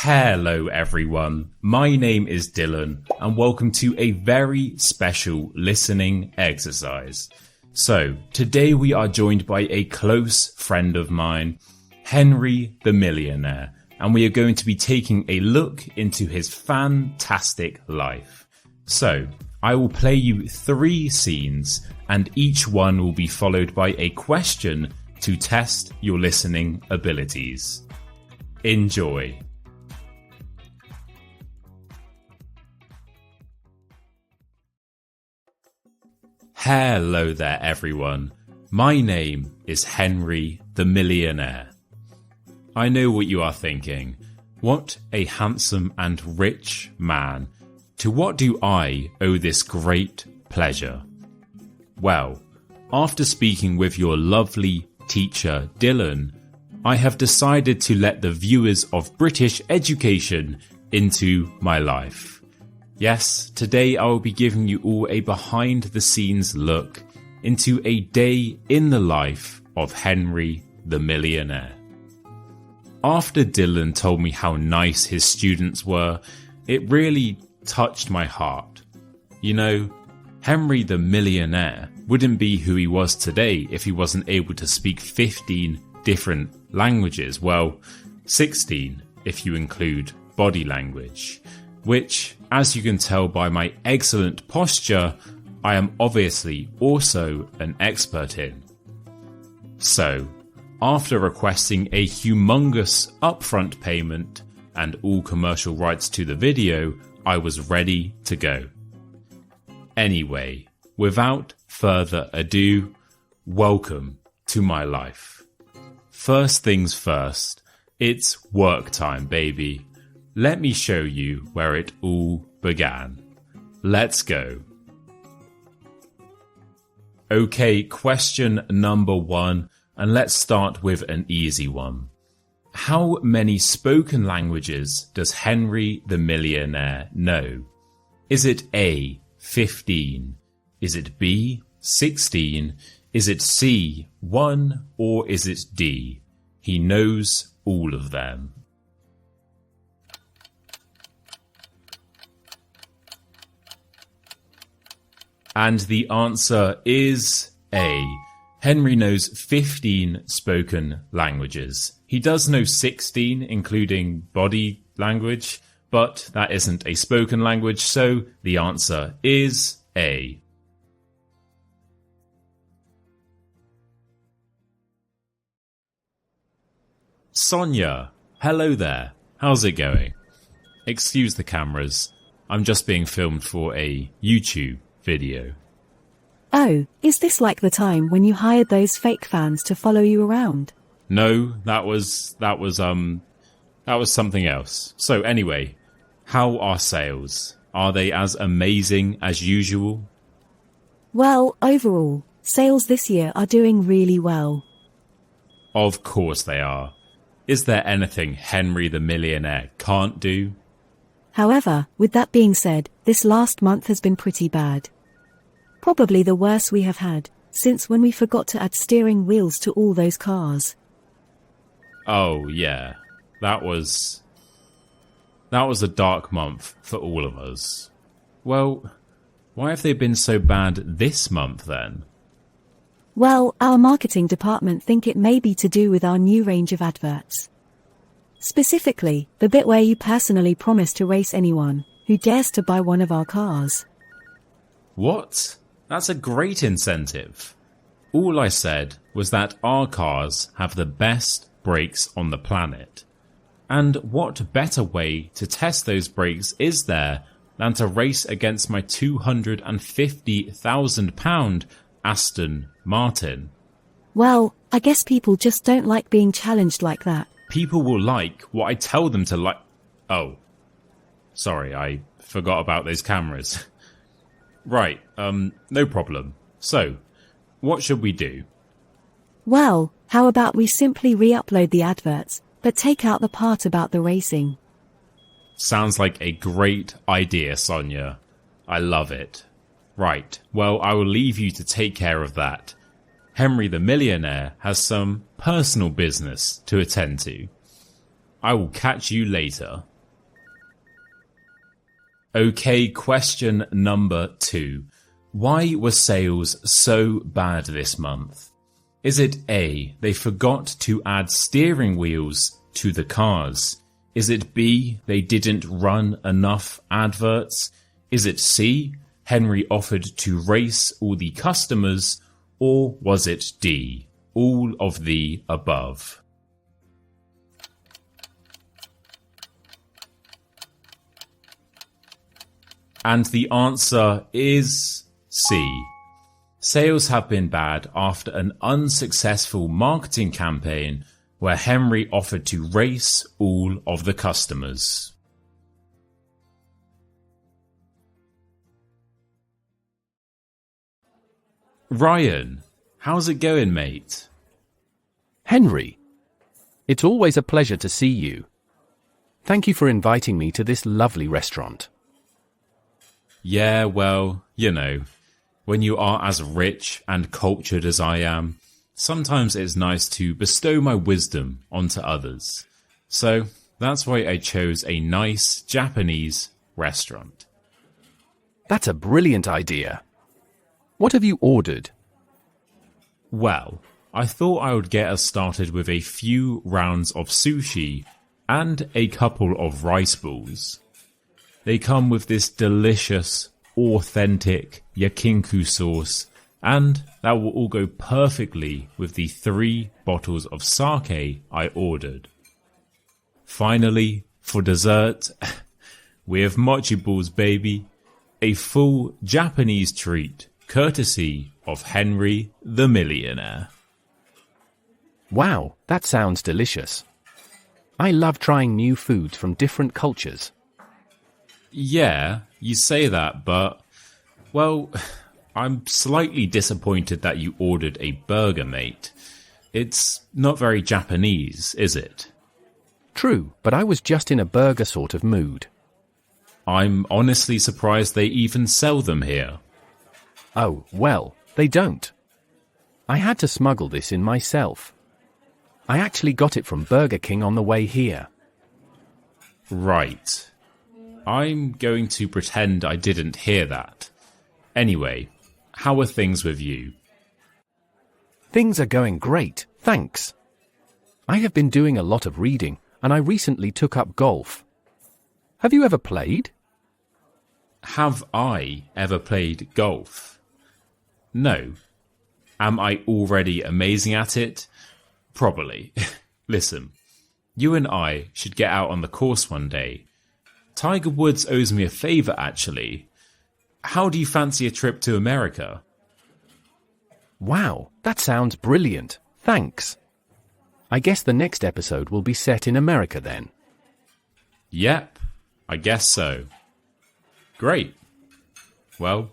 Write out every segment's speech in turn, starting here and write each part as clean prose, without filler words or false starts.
Hello everyone, my name is Dylan and welcome to a very special listening exercise. So, today we are joined by a close friend of mine, Henry the Millionaire, and we are going to be taking a look into his fantastic life. So, I will play you 3 scenes and each one will be followed by a question to test your listening abilities. Enjoy. Hello there everyone, my name is Henry the Millionaire. I know what you are thinking, what a handsome and rich man. To what do I owe this great pleasure? Well, after speaking with your lovely teacher Dylan, I have decided to let the viewers of British education into my life. Yes, today I will be giving you all a behind-the-scenes look into a day in the life of Henry the Millionaire. After Dylan told me how nice his students were, it really touched my heart. You know, Henry the Millionaire wouldn't be who he was today if he wasn't able to speak 15 different languages. Well, 16 if you include body language. Which, as you can tell by my excellent posture, I am obviously also an expert in. So, after requesting a humongous upfront payment and all commercial rights to the video, I was ready to go. Anyway, without further ado, welcome to my life. First things first, it's work time, baby. Let me show you where it all began. Let's go. Okay, question number 1, and let's start with an easy one. How many spoken languages does Henry the Millionaire know? Is it A, 15? Is it B, 16? Is it C, 1? Or is it D? He knows all of them. And the answer is A. Henry knows 15 spoken languages. He does know 16, including body language, but that isn't a spoken language, so the answer is A. Sonia, hello there. How's it going? Excuse the cameras. I'm just being filmed for a YouTube video. Oh, is this like the time when you hired those fake fans to follow you around? No, that was something else. So anyway, how are sales? Are they as amazing as usual? Well, overall, sales this year are doing really well. Of course they are. Is there anything Henry the Millionaire can't do? However, with that being said, this last month has been pretty bad. Probably the worst we have had, since when we forgot to add steering wheels to all those cars. Oh yeah, that was a dark month for all of us. Well, why have they been so bad this month then? Well, our marketing department think it may be to do with our new range of adverts. Specifically, the bit where you personally promise to race anyone who dares to buy one of our cars. What? That's a great incentive. All I said was that our cars have the best brakes on the planet. And what better way to test those brakes is there than to race against my £250,000 Aston Martin? Well, I guess people just don't like being challenged like that. People will like what I tell them to like. Oh, sorry, I forgot about those cameras. Right, no problem. So, what should we do? Well, how about we simply re-upload the adverts, but take out the part about the racing? Sounds like a great idea, Sonia. I love it. Right, well, I will leave you to take care of that. Henry the Millionaire has some personal business to attend to. I will catch you later. Okay, question number 2. Why were sales so bad this month? Is it A, they forgot to add steering wheels to the cars? Is it B, they didn't run enough adverts? Is it C, Henry offered to race all the customers? Or was it D, all of the above? And the answer is C. Sales have been bad after an unsuccessful marketing campaign where Henry offered to race all of the customers. Ryan, how's it going, mate? Henry, it's always a pleasure to see you. Thank you for inviting me to this lovely restaurant. Yeah, well, you know, when you are as rich and cultured as I am, sometimes it's nice to bestow my wisdom onto others. So that's why I chose a nice Japanese restaurant. That's a brilliant idea. What have you ordered? Well, I thought I would get us started with a few rounds of sushi and a couple of rice balls. They come with this delicious, authentic yakinku sauce, and that will all go perfectly with the 3 bottles of sake I ordered. Finally, for dessert, we have mochi balls, baby, a full Japanese treat courtesy of Henry the Millionaire. Wow, that sounds delicious. I love trying new foods from different cultures. Yeah, you say that, but, well, I'm slightly disappointed that you ordered a burger, mate. It's not very Japanese, is it? True, but I was just in a burger sort of mood. I'm honestly surprised they even sell them here. Oh, well, they don't. I had to smuggle this in myself. I actually got it from Burger King on the way here. Right. I'm going to pretend I didn't hear that. Anyway, how are things with you? Things are going great, thanks. I have been doing a lot of reading, and I recently took up golf. Have you ever played? Have I ever played golf? No. Am I already amazing at it? Probably. Listen, you and I should get out on the course one day. Tiger Woods owes me a favour, actually. How do you fancy a trip to America? Wow, that sounds brilliant. Thanks. I guess the next episode will be set in America then. Yep, I guess so. Great. Well,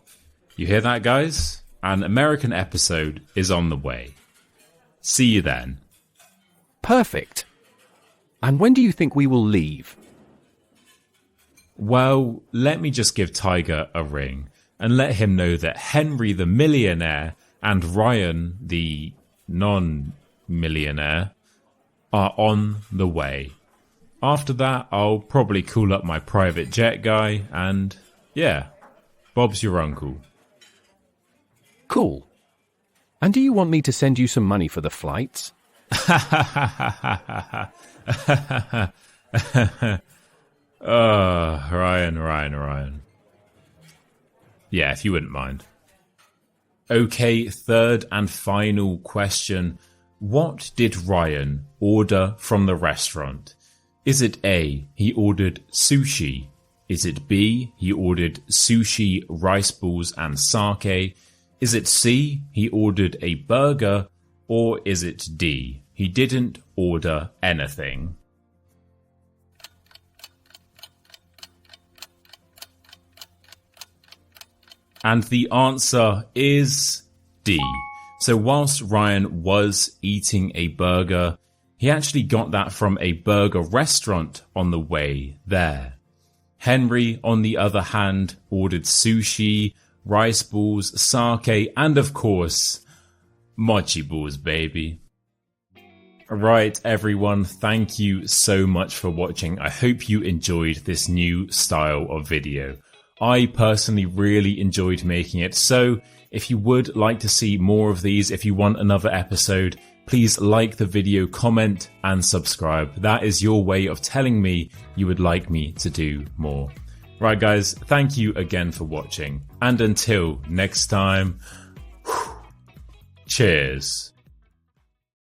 you hear that, guys? An American episode is on the way. See you then. Perfect. And when do you think we will leave? Well, let me just give Tiger a ring and let him know that Henry the Millionaire and Ryan the non-millionaire are on the way. After that, I'll probably call up my private jet guy and, yeah, Bob's your uncle. Cool. And do you want me to send you some money for the flights? Ryan. Yeah, if you wouldn't mind. Okay, third and final question. What did Ryan order from the restaurant? Is it A, he ordered sushi? Is it B, he ordered sushi, rice balls and sake? Is it C, he ordered a burger? Or is it D, he didn't order anything? And the answer is D. So whilst Ryan was eating a burger, he actually got that from a burger restaurant on the way there. Henry, on the other hand, ordered sushi, rice balls, sake, and of course, mochi balls, baby. Right, everyone, thank you so much for watching. I hope you enjoyed this new style of video. I personally really enjoyed making it. So if you would like to see more of these, if you want another episode, please like the video, comment and subscribe. That is your way of telling me you would like me to do more. Right guys, thank you again for watching. And until next time, cheers.